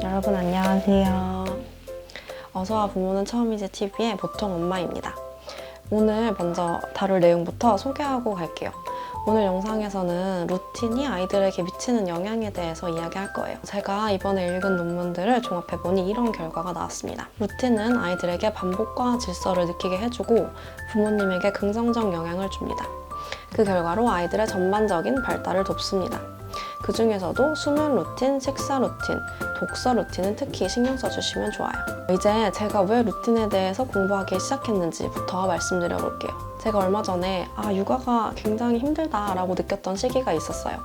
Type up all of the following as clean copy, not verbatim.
여러분 안녕하세요. 어서와 부모는 처음이지 TV의 보통 엄마입니다. 오늘 먼저 다룰 내용부터 소개하고 갈게요. 오늘 영상에서는 루틴이 아이들에게 미치는 영향에 대해서 이야기할 거예요. 제가 이번에 읽은 논문들을 종합해보니 이런 결과가 나왔습니다. 루틴은 아이들에게 반복과 질서를 느끼게 해주고 부모님에게 긍정적 영향을 줍니다. 그 결과로 아이들의 전반적인 발달을 돕습니다. 그 중에서도 수면 루틴, 식사 루틴, 독서 루틴은 특히 신경 써주시면 좋아요. 이제 제가 왜 루틴에 대해서 공부하기 시작했는지부터 말씀드려 볼게요. 제가 얼마 전에 육아가 굉장히 힘들다라고 느꼈던 시기가 있었어요.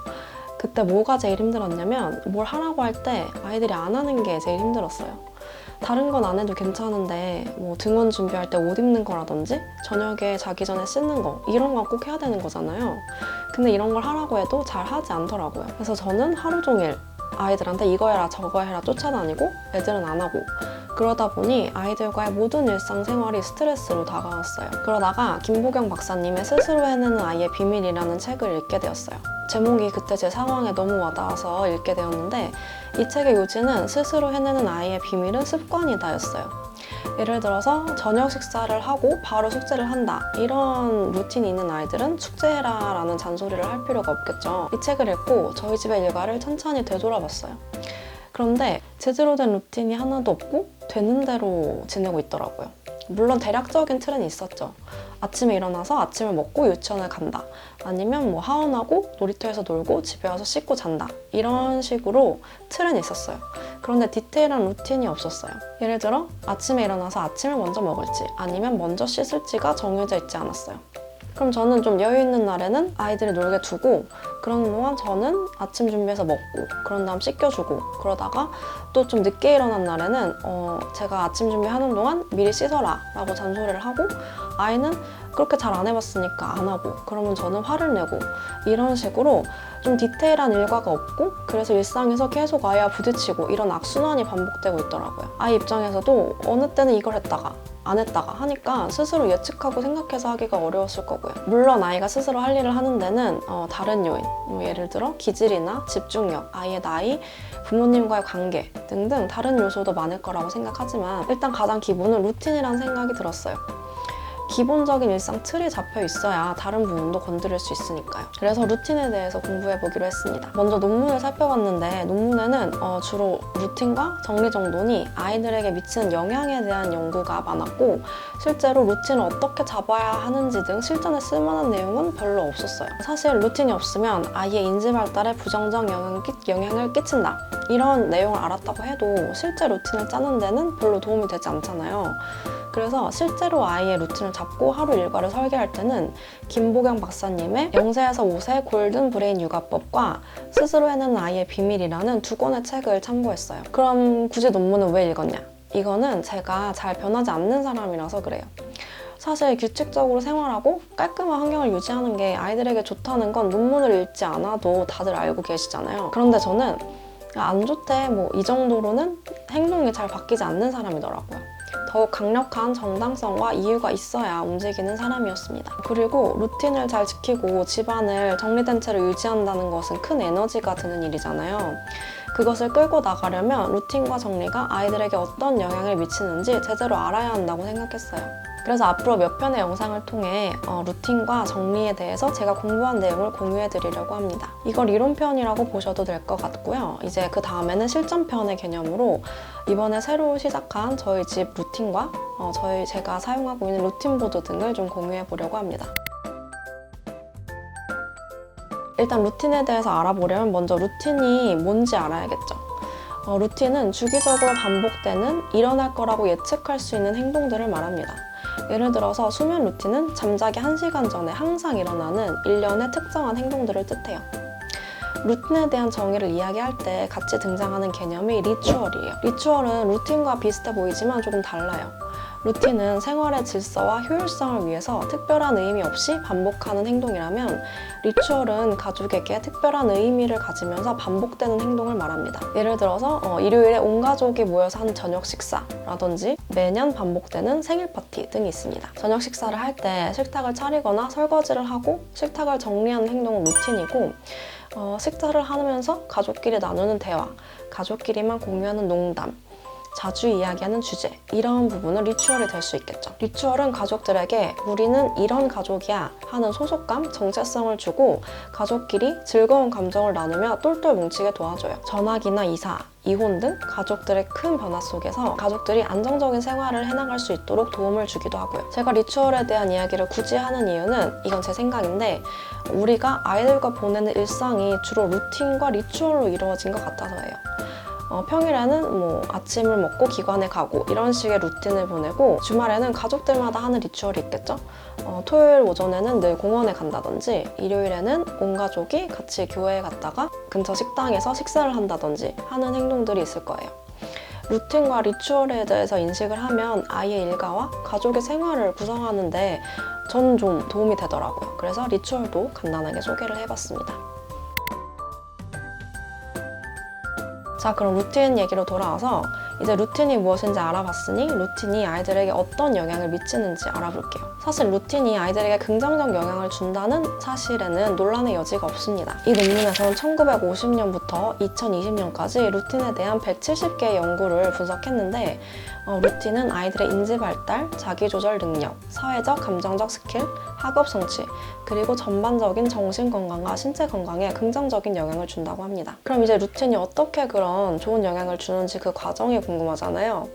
그때 뭐가 제일 힘들었냐면 뭘 하라고 할 때 아이들이 안 하는 게 제일 힘들었어요. 다른 건 안 해도 괜찮은데 뭐 등원 준비할 때 옷 입는 거라든지 저녁에 자기 전에 씻는 거 이런 거 꼭 해야 되는 거잖아요. 근데 이런 걸 하라고 해도 잘 하지 않더라고요. 그래서 저는 하루 종일 아이들한테 이거 해라 저거 해라 쫓아다니고 애들은 안 하고 그러다 보니 아이들과의 모든 일상생활이 스트레스로 다가왔어요. 그러다가 김보경 박사님의 스스로 해내는 아이의 비밀이라는 책을 읽게 되었어요. 제목이 그때 제 상황에 너무 와닿아서 읽게 되었는데 이 책의 요지는 스스로 해내는 아이의 비밀은 습관이다 였어요. 예를 들어서 저녁 식사를 하고 바로 숙제를 한다 이런 루틴이 있는 아이들은 숙제해라 라는 잔소리를 할 필요가 없겠죠. 이 책을 읽고 저희 집의 일과를 천천히 되돌아봤어요. 그런데 제대로 된 루틴이 하나도 없고 되는 대로 지내고 있더라고요. 물론 대략적인 틀은 있었죠. 아침에 일어나서 아침을 먹고 유치원을 간다. 아니면 뭐 하원하고 놀이터에서 놀고 집에 와서 씻고 잔다. 이런 식으로 틀은 있었어요. 그런데 디테일한 루틴이 없었어요. 예를 들어 아침에 일어나서 아침을 먼저 먹을지 아니면 먼저 씻을지가 정해져 있지 않았어요. 그럼 저는 좀 여유 있는 날에는 아이들이 놀게 두고 그런 동안 저는 아침 준비해서 먹고 그런 다음 씻겨주고 그러다가 또 좀 늦게 일어난 날에는 제가 아침 준비하는 동안 미리 씻어라 라고 잔소리를 하고 아이는 그렇게 잘 안 해봤으니까 안 하고 그러면 저는 화를 내고 이런 식으로 좀 디테일한 일과가 없고 그래서 일상에서 계속 아이와 부딪히고 이런 악순환이 반복되고 있더라고요. 아이 입장에서도 어느 때는 이걸 했다가 안 했다가 하니까 스스로 예측하고 생각해서 하기가 어려웠을 거고요. 물론 아이가 스스로 할 일을 하는 데는 다른 요인, 예를 들어 기질이나 집중력, 아이의 나이, 부모님과의 관계 등등 다른 요소도 많을 거라고 생각하지만 일단 가장 기본은 루틴이라는 생각이 들었어요. 기본적인 일상 틀이 잡혀 있어야 다른 부분도 건드릴 수 있으니까요. 그래서 루틴에 대해서 공부해보기로 했습니다. 먼저 논문을 살펴봤는데 논문에는 주로 루틴과 정리정돈이 아이들에게 미치는 영향에 대한 연구가 많았고 실제로 루틴을 어떻게 잡아야 하는지 등 실전에 쓸만한 내용은 별로 없었어요. 사실 루틴이 없으면 아이의 인지 발달에 부정적 영향을 끼친다. 이런 내용을 알았다고 해도 실제 루틴을 짜는 데는 별로 도움이 되지 않잖아요. 그래서 실제로 아이의 루틴을 잡고 하루 일과를 설계할 때는 김보경 박사님의 0세에서 5세 골든 브레인 육아법과 스스로 해내는 아이의 비밀이라는 두 권의 책을 참고했어요. 그럼 굳이 논문은 왜 읽었냐? 이거는 제가 잘 변하지 않는 사람이라서 그래요. 사실 규칙적으로 생활하고 깔끔한 환경을 유지하는 게 아이들에게 좋다는 건 논문을 읽지 않아도 다들 알고 계시잖아요. 그런데 저는 안 좋대 이 정도로는 행동이 잘 바뀌지 않는 사람이더라고요. 더욱 강력한 정당성과 이유가 있어야 움직이는 사람이었습니다. 그리고 루틴을 잘 지키고 집안을 정리된 채로 유지한다는 것은 큰 에너지가 드는 일이잖아요. 그것을 끌고 나가려면 루틴과 정리가 아이들에게 어떤 영향을 미치는지 제대로 알아야 한다고 생각했어요. 그래서 앞으로 몇 편의 영상을 통해 루틴과 정리에 대해서 제가 공부한 내용을 공유해 드리려고 합니다. 이걸 이론편이라고 보셔도 될 것 같고요. 이제 그 다음에는 실전편의 개념으로 이번에 새로 시작한 저희 집 루틴과 제가 사용하고 있는 루틴 보드 등을 좀 공유해 보려고 합니다. 일단 루틴에 대해서 알아보려면 먼저 루틴이 뭔지 알아야겠죠. 루틴은 주기적으로 반복되는 일어날 거라고 예측할 수 있는 행동들을 말합니다. 예를 들어서 수면 루틴은 잠자기 1시간 전에 항상 일어나는 일련의 특정한 행동들을 뜻해요. 루틴에 대한 정의를 이야기할 때 같이 등장하는 개념이 리추얼이에요. 리추얼은 루틴과 비슷해 보이지만 조금 달라요. 루틴은 생활의 질서와 효율성을 위해서 특별한 의미 없이 반복하는 행동이라면 리추얼은 가족에게 특별한 의미를 가지면서 반복되는 행동을 말합니다. 예를 들어서 일요일에 온 가족이 모여서 하는 저녁 식사라든지 매년 반복되는 생일 파티 등이 있습니다. 저녁 식사를 할 때 식탁을 차리거나 설거지를 하고 식탁을 정리하는 행동은 루틴이고 식사를 하면서 가족끼리 나누는 대화, 가족끼리만 공유하는 농담, 자주 이야기하는 주제, 이런 부분은 리추얼이 될 수 있겠죠. 리추얼은 가족들에게 우리는 이런 가족이야 하는 소속감, 정체성을 주고 가족끼리 즐거운 감정을 나누며 똘똘 뭉치게 도와줘요. 전학이나 이사, 이혼 등 가족들의 큰 변화 속에서 가족들이 안정적인 생활을 해나갈 수 있도록 도움을 주기도 하고요. 제가 리추얼에 대한 이야기를 굳이 하는 이유는 이건 제 생각인데 우리가 아이들과 보내는 일상이 주로 루틴과 리추얼로 이루어진 것 같아서예요. 평일에는 아침을 먹고 기관에 가고 이런 식의 루틴을 보내고 주말에는 가족들마다 하는 리추얼이 있겠죠. 토요일 오전에는 늘 공원에 간다든지 일요일에는 온 가족이 같이 교회에 갔다가 근처 식당에서 식사를 한다든지 하는 행동들이 있을 거예요. 루틴과 리추얼에 대해서 인식을 하면 아이의 일과와 가족의 생활을 구성하는데 저는 좀 도움이 되더라고요. 그래서 리추얼도 간단하게 소개를 해봤습니다. 자, 그럼 루틴 얘기로 돌아와서 이제 루틴이 무엇인지 알아봤으니 루틴이 아이들에게 어떤 영향을 미치는지 알아볼게요. 사실 루틴이 아이들에게 긍정적 영향을 준다는 사실에는 논란의 여지가 없습니다. 이 논문에서는 1950년부터 2020년까지 루틴에 대한 170개의 연구를 분석했는데 루틴은 아이들의 인지 발달, 자기 조절 능력, 사회적, 감정적 스킬, 학업 성취, 그리고 전반적인 정신 건강과 신체 건강에 긍정적인 영향을 준다고 합니다. 그럼 이제 루틴이 어떻게 그런 좋은 영향을 주는지 그 과정이 궁금하잖아요.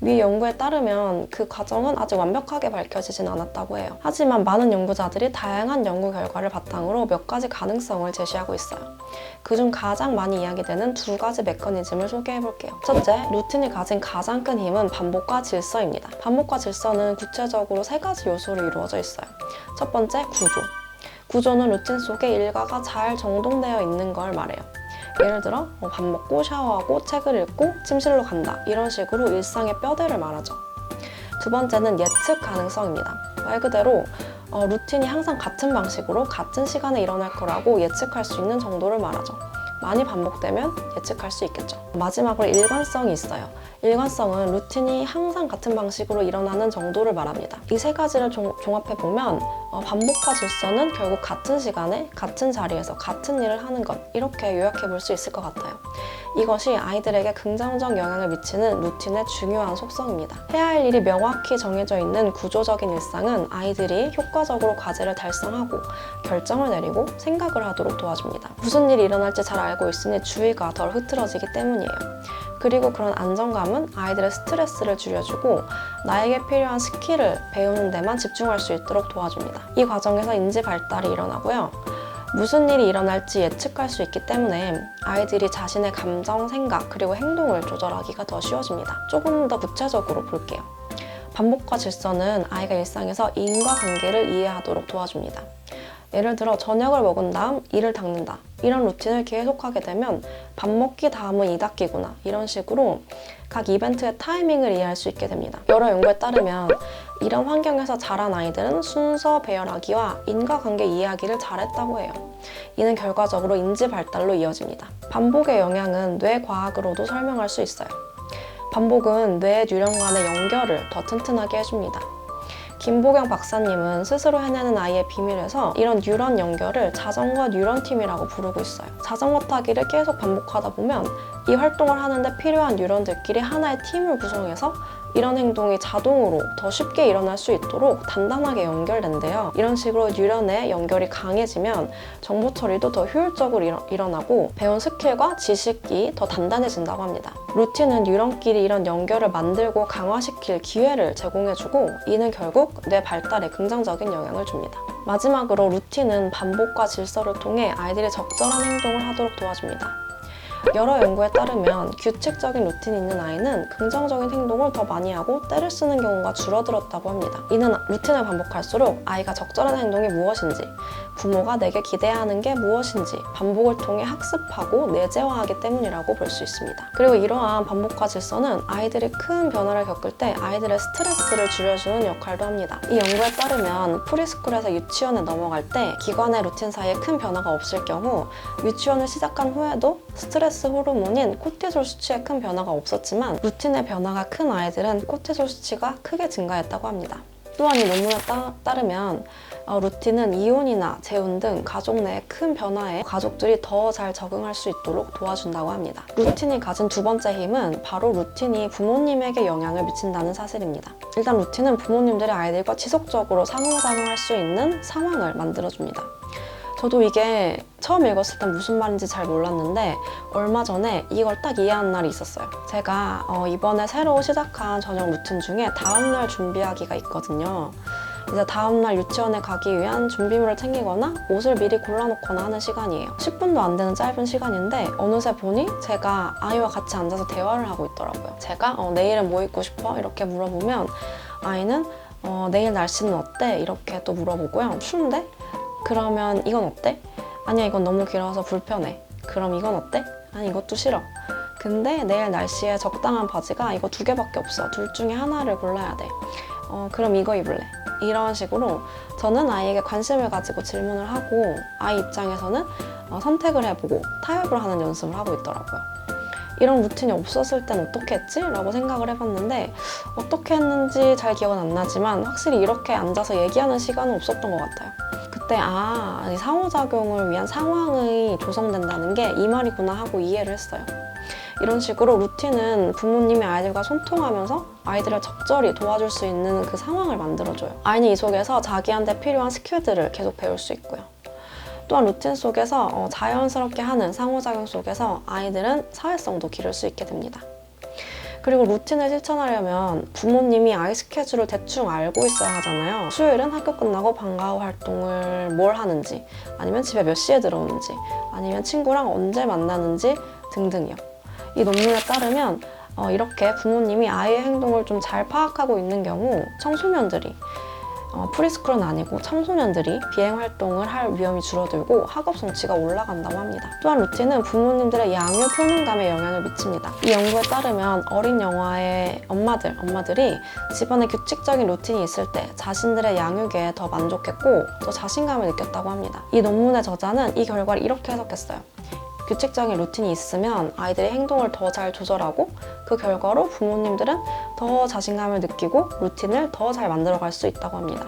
위 연구에 따르면 그 과정은 아직 완벽하게 밝혀지진 않았다고 해요. 하지만 많은 연구자들이 다양한 연구 결과를 바탕으로 몇 가지 가능성을 제시하고 있어요. 그중 가장 많이 이야기되는 두 가지 메커니즘을 소개해볼게요. 첫째, 루틴이 가진 가장 큰 힘은 반복과 질서입니다. 반복과 질서는 구체적으로 세 가지 요소로 이루어져 있어요. 첫 번째, 구조. 구조는 루틴 속에 일과가 잘 정돈되어 있는 걸 말해요. 예를 들어 밥 먹고 샤워하고 책을 읽고 침실로 간다, 이런 식으로 일상의 뼈대를 말하죠. 두 번째는 예측 가능성입니다. 말 그대로 루틴이 항상 같은 방식으로 같은 시간에 일어날 거라고 예측할 수 있는 정도를 말하죠. 많이 반복되면 예측할 수 있겠죠. 마지막으로 일관성이 있어요. 일관성은 루틴이 항상 같은 방식으로 일어나는 정도를 말합니다. 이 세 가지를 종합해보면 반복과 질서는 결국 같은 시간에 같은 자리에서 같은 일을 하는 것, 이렇게 요약해볼 수 있을 것 같아요. 이것이 아이들에게 긍정적 영향을 미치는 루틴의 중요한 속성입니다. 해야 할 일이 명확히 정해져 있는 구조적인 일상은 아이들이 효과적으로 과제를 달성하고 결정을 내리고 생각을 하도록 도와줍니다. 무슨 일이 일어날지 잘 알고 있으니 주의가 덜 흐트러지기 때문이에요. 그리고 그런 안정감은 아이들의 스트레스를 줄여주고 나에게 필요한 스킬을 배우는 데만 집중할 수 있도록 도와줍니다. 이 과정에서 인지 발달이 일어나고요. 무슨 일이 일어날지 예측할 수 있기 때문에 아이들이 자신의 감정, 생각, 그리고 행동을 조절하기가 더 쉬워집니다. 조금 더 구체적으로 볼게요. 반복과 질서는 아이가 일상에서 인과관계를 이해하도록 도와줍니다. 예를 들어 저녁을 먹은 다음 이를 닦는다, 이런 루틴을 계속하게 되면 밥 먹기 다음은 이 닦기구나, 이런 식으로 각 이벤트의 타이밍을 이해할 수 있게 됩니다. 여러 연구에 따르면 이런 환경에서 자란 아이들은 순서 배열하기와 인과관계 이해하기를 잘했다고 해요. 이는 결과적으로 인지 발달로 이어집니다. 반복의 영향은 뇌과학으로도 설명할 수 있어요. 반복은 뇌 뉴런 간의 연결을 더 튼튼하게 해줍니다. 김보경 박사님은 스스로 해내는 아이의 비밀에서 이런 뉴런 연결을 자전거 뉴런팀이라고 부르고 있어요. 자전거 타기를 계속 반복하다 보면 이 활동을 하는데 필요한 뉴런들끼리 하나의 팀을 구성해서 이런 행동이 자동으로 더 쉽게 일어날 수 있도록 단단하게 연결된대요. 이런 식으로 뉴런의 연결이 강해지면 정보 처리도 더 효율적으로 일어나고 배운 스킬과 지식이 더 단단해진다고 합니다. 루틴은 뉴런끼리 이런 연결을 만들고 강화시킬 기회를 제공해주고 이는 결국 뇌 발달에 긍정적인 영향을 줍니다. 마지막으로 루틴은 반복과 질서를 통해 아이들이 적절한 행동을 하도록 도와줍니다. 여러 연구에 따르면 규칙적인 루틴이 있는 아이는 긍정적인 행동을 더 많이 하고 때를 쓰는 경우가 줄어들었다고 합니다. 이는 루틴을 반복할수록 아이가 적절한 행동이 무엇인지, 부모가 내게 기대하는 게 무엇인지 반복을 통해 학습하고 내재화하기 때문이라고 볼 수 있습니다. 그리고 이러한 반복과 질서는 아이들이 큰 변화를 겪을 때 아이들의 스트레스를 줄여주는 역할도 합니다. 이 연구에 따르면 프리스쿨에서 유치원에 넘어갈 때 기관의 루틴 사이에 큰 변화가 없을 경우 유치원을 시작한 후에도 스트레스 호르몬인 코티솔 수치에 큰 변화가 없었지만 루틴의 변화가 큰 아이들은 코티솔 수치가 크게 증가했다고 합니다. 또한 이 논문에 따르면 루틴은 이혼이나 재혼 등 가족 내의 큰 변화에 가족들이 더 잘 적응할 수 있도록 도와준다고 합니다. 루틴이 가진 두 번째 힘은 바로 루틴이 부모님에게 영향을 미친다는 사실입니다. 일단 루틴은 부모님들이 아이들과 지속적으로 상호작용할 수 있는 상황을 만들어줍니다. 저도 이게 처음 읽었을 땐 무슨 말인지 잘 몰랐는데 얼마 전에 이걸 딱 이해한 날이 있었어요. 제가 이번에 새로 시작한 저녁 루틴 중에 다음날 준비하기가 있거든요. 이제 다음날 유치원에 가기 위한 준비물을 챙기거나 옷을 미리 골라놓거나 하는 시간이에요. 10분도 안 되는 짧은 시간인데 어느새 보니 제가 아이와 같이 앉아서 대화를 하고 있더라고요. 제가 내일은 뭐 입고 싶어? 이렇게 물어보면 아이는 내일 날씨는 어때? 이렇게 또 물어보고요. 추운데? 그러면 이건 어때? 아니야, 이건 너무 길어서 불편해. 그럼 이건 어때? 아니, 이것도 싫어. 근데 내일 날씨에 적당한 바지가 이거 2개밖에 없어. 둘 중에 하나를 골라야 돼. 그럼 이거 입을래. 이런 식으로 저는 아이에게 관심을 가지고 질문을 하고 아이 입장에서는 선택을 해보고 타협을 하는 연습을 하고 있더라고요. 이런 루틴이 없었을 땐 어떻게 했지? 라고 생각을 해봤는데 어떻게 했는지 잘 기억은 안 나지만 확실히 이렇게 앉아서 얘기하는 시간은 없었던 것 같아요. 그때 상호작용을 위한 상황이 조성된다는 게 이 말이구나 하고 이해를 했어요. 이런 식으로 루틴은 부모님이 아이들과 소통하면서 아이들을 적절히 도와줄 수 있는 그 상황을 만들어줘요. 아이는 이 속에서 자기한테 필요한 스킬들을 계속 배울 수 있고요. 또한 루틴 속에서 자연스럽게 하는 상호작용 속에서 아이들은 사회성도 기를 수 있게 됩니다. 그리고 루틴을 실천하려면 부모님이 아이 스케줄을 대충 알고 있어야 하잖아요. 수요일은 학교 끝나고 방과 후 활동을 뭘 하는지, 아니면 집에 몇 시에 들어오는지, 아니면 친구랑 언제 만나는지 등등이요. 이 논문에 따르면 이렇게 부모님이 아이의 행동을 좀 잘 파악하고 있는 경우 청소년들이 프리스쿨은 아니고 청소년들이 비행 활동을 할 위험이 줄어들고 학업 성취가 올라간다고 합니다. 또한 루틴은 부모님들의 양육 효능감에 영향을 미칩니다. 이 연구에 따르면 어린 영아의 엄마들이 집안에 규칙적인 루틴이 있을 때 자신들의 양육에 더 만족했고 더 자신감을 느꼈다고 합니다. 이 논문의 저자는 이 결과를 이렇게 해석했어요. 규칙적인 루틴이 있으면 아이들의 행동을 더 잘 조절하고 그 결과로 부모님들은 더 자신감을 느끼고 루틴을 더 잘 만들어갈 수 있다고 합니다.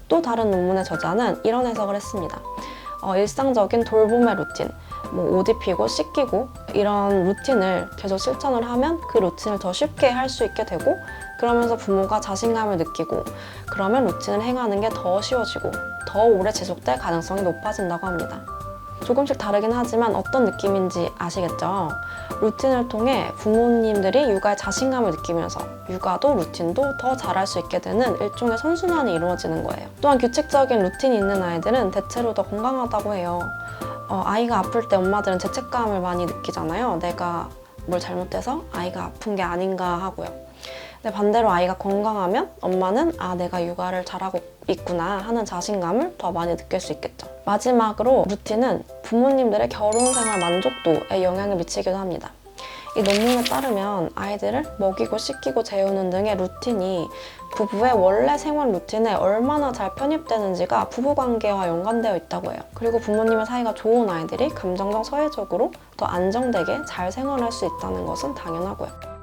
또 다른 논문의 저자는 이런 해석을 했습니다. 일상적인 돌봄의 루틴, 옷 입히고 씻기고 이런 루틴을 계속 실천을 하면 그 루틴을 더 쉽게 할 수 있게 되고 그러면서 부모가 자신감을 느끼고 그러면 루틴을 행하는 게 더 쉬워지고 더 오래 지속될 가능성이 높아진다고 합니다. 조금씩 다르긴 하지만 어떤 느낌인지 아시겠죠? 루틴을 통해 부모님들이 육아에 자신감을 느끼면서 육아도 루틴도 더 잘할 수 있게 되는 일종의 선순환이 이루어지는 거예요. 또한 규칙적인 루틴이 있는 아이들은 대체로 더 건강하다고 해요. 아이가 아플 때 엄마들은 죄책감을 많이 느끼잖아요. 내가 뭘 잘못해서 아이가 아픈 게 아닌가 하고요. 근데 반대로 아이가 건강하면 엄마는 내가 육아를 잘하고 있구나 하는 자신감을 더 많이 느낄 수 있겠죠. 마지막으로 루틴은 부모님들의 결혼 생활 만족도에 영향을 미치기도 합니다. 이 논문에 따르면 아이들을 먹이고 씻기고 재우는 등의 루틴이 부부의 원래 생활 루틴에 얼마나 잘 편입되는지가 부부관계와 연관되어 있다고 해요. 그리고 부모님의 사이가 좋은 아이들이 감정적, 사회적으로 더 안정되게 잘 생활할 수 있다는 것은 당연하고요.